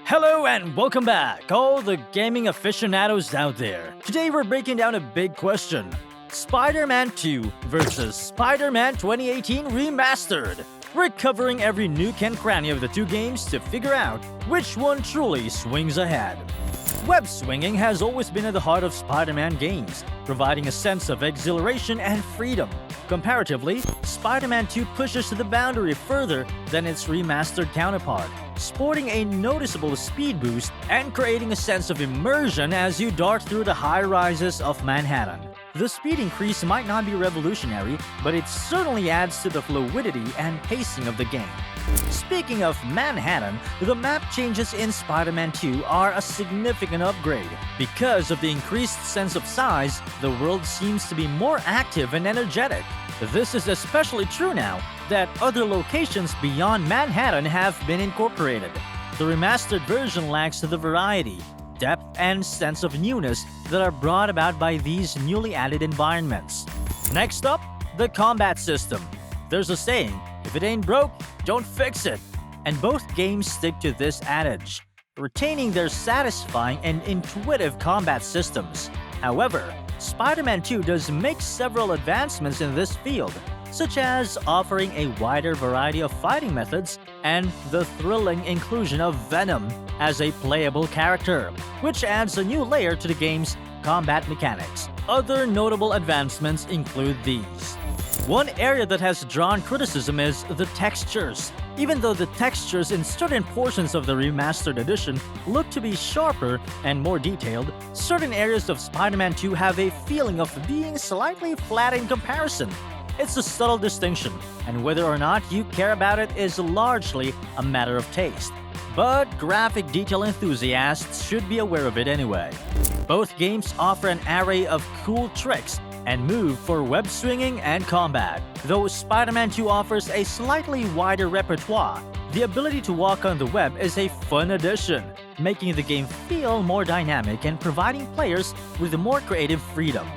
Hello and welcome back, all the gaming aficionados out there. Today we're breaking down a big question. Spider-Man 2 versus Spider-Man 2018 Remastered. We're covering every nook and cranny of the two games to figure out which one truly swings ahead. Web swinging has always been at the heart of Spider-Man games, providing a sense of exhilaration and freedom. Comparatively, Spider-Man 2 pushes the boundary further than its remastered counterpart, sporting a noticeable speed boost and creating a sense of immersion as you dart through the high rises of Manhattan. The speed increase might not be revolutionary, but it certainly adds to the fluidity and pacing of the game. Speaking of Manhattan, the map changes in Spider-Man 2 are a significant upgrade. Because of the increased sense of size, the world seems to be more active and energetic. This is especially true now that other locations beyond Manhattan have been incorporated. The remastered version lacks the variety, depth, and sense of newness that are brought about by these newly added environments. Next up, the combat system. There's a saying, if it ain't broke, don't fix it. And both games stick to this adage, retaining their satisfying and intuitive combat systems. However, Spider-Man 2 does make several advancements in this field, such as offering a wider variety of fighting methods and the thrilling inclusion of Venom as a playable character, which adds a new layer to the game's combat mechanics. Other notable advancements include these. One area that has drawn criticism is the textures. Even though the textures in certain portions of the remastered edition look to be sharper and more detailed, certain areas of Spider-Man 2 have a feeling of being slightly flat in comparison. It's a subtle distinction, and whether or not you care about it is largely a matter of taste. But graphic detail enthusiasts should be aware of it anyway. Both games offer an array of cool tricks and move for web swinging and combat. Though Spider-Man 2 offers a slightly wider repertoire, the ability to walk on the web is a fun addition, making the game feel more dynamic and providing players with more creative freedom.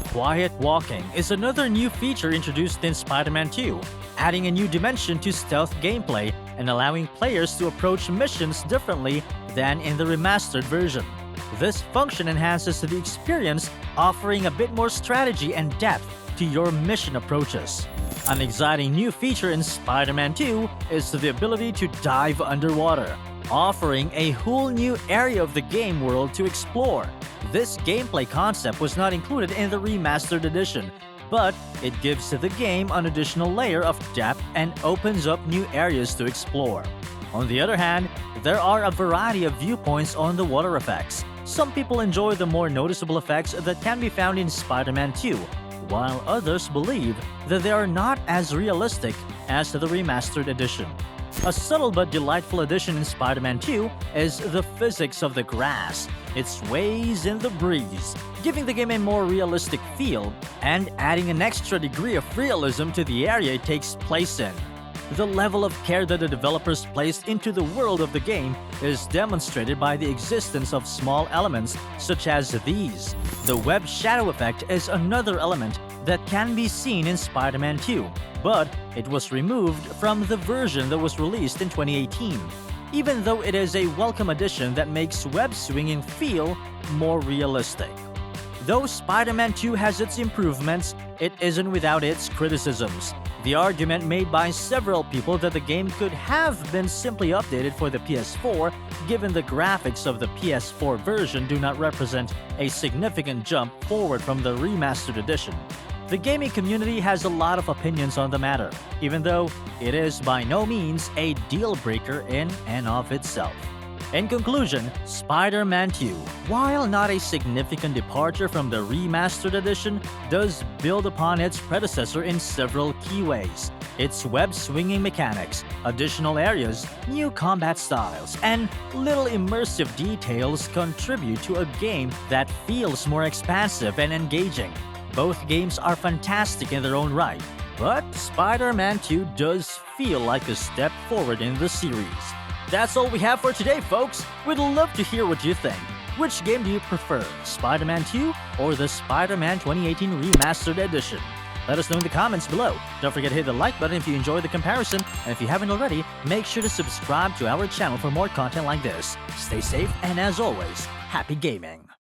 Quiet walking is another new feature introduced in Spider-Man 2, adding a new dimension to stealth gameplay and allowing players to approach missions differently than in the remastered version. This function enhances the experience, offering a bit more strategy and depth to your mission approaches. An exciting new feature in Spider-Man 2 is the ability to dive underwater, offering a whole new area of the game world to explore. This gameplay concept was not included in the remastered edition, but it gives the game an additional layer of depth and opens up new areas to explore. On the other hand, there are a variety of viewpoints on the water effects. Some people enjoy the more noticeable effects that can be found in Spider-Man 2, while others believe that they are not as realistic as the remastered edition. A subtle but delightful addition in Spider-Man 2 is the physics of the grass. It sways in the breeze, giving the game a more realistic feel and adding an extra degree of realism to the area it takes place in. The level of care that the developers placed into the world of the game is demonstrated by the existence of small elements such as these. The web shadow effect is another element that can be seen in Spider-Man 2, but it was removed from the version that was released in 2018, even though it is a welcome addition that makes web swinging feel more realistic. Though Spider-Man 2 has its improvements, it isn't without its criticisms. The argument made by several people that the game could have been simply updated for the PS4, given the graphics of the PS4 version do not represent a significant jump forward from the remastered edition. The gaming community has a lot of opinions on the matter, even though it is by no means a deal-breaker in and of itself. In conclusion, Spider-Man 2, while not a significant departure from the remastered edition, does build upon its predecessor in several key ways. Its web-swinging mechanics, additional areas, new combat styles, and little immersive details contribute to a game that feels more expansive and engaging. Both games are fantastic in their own right, but Spider-Man 2 does feel like a step forward in the series. That's all we have for today, folks. We'd love to hear what you think. Which game do you prefer, Spider-Man 2 or the Spider-Man 2018 Remastered Edition? Let us know in the comments below. Don't forget to hit the like button if you enjoyed the comparison, and if you haven't already, make sure to subscribe to our channel for more content like this. Stay safe, and as always, happy gaming!